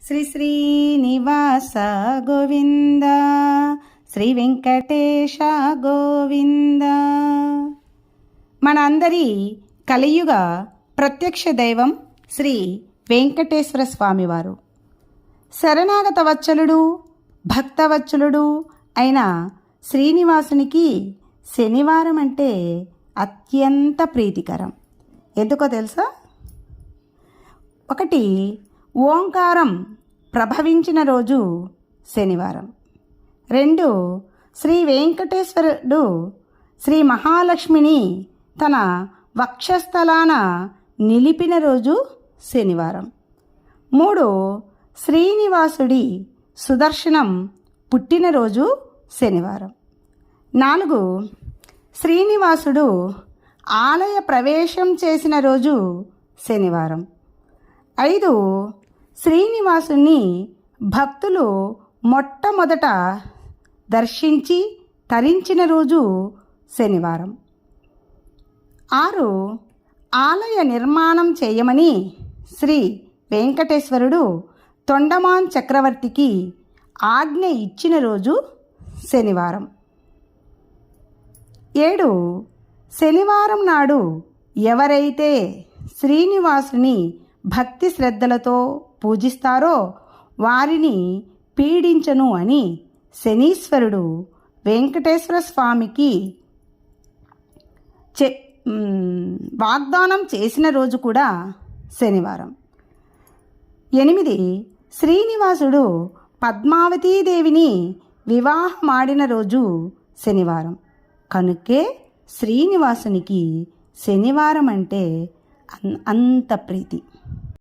శ్రీ శ్రీనివాస గోవింద, శ్రీ వెంకటేశ గోవింద. మనందరి కలియుగ ప్రత్యక్ష దైవం శ్రీ వెంకటేశ్వర స్వామివారు. శరణాగత వత్సలుడు, భక్తవత్సలుడు అయిన శ్రీనివాసునికి శనివారం అంటే అత్యంత ప్రీతికరం. ఎందుకో తెలుసా? ఒకటి, ఓంకారం ప్రభవించిన రోజు శనివారం. 2, శ్రీ వెంకటేశ్వరుడు శ్రీ మహాలక్ష్మిని తన వక్షస్థలాన నిలిపిన రోజు శనివారం. 3, శ్రీనివాసుడి సుదర్శనం పుట్టినరోజు శనివారం. 4, శ్రీనివాసుడు ఆలయ ప్రవేశం చేసిన రోజు శనివారం. 5, శ్రీనివాసుని భక్తులు మొట్టమొదట దర్శించి తరించిన రోజు శనివారం. 6, ఆలయ నిర్మాణం చేయమని శ్రీ వెంకటేశ్వరుడు తొండమాన్ చక్రవర్తికి ఆజ్ఞ ఇచ్చిన రోజు శనివారం. 7, శనివారం నాడు ఎవరైతే శ్రీనివాసుని భక్తి శ్రద్ధలతో పూజిస్తారో వారిని పీడించను అని శనీశ్వరుడు వెంకటేశ్వర స్వామికి వాగ్దానం చేసిన రోజు కూడా శనివారం. 8, శ్రీనివాసుడు పద్మావతీదేవిని వివాహమాడిన రోజు శనివారం. కనుకే శ్రీనివాసునికి శనివారం అంటే అంత ప్రీతి.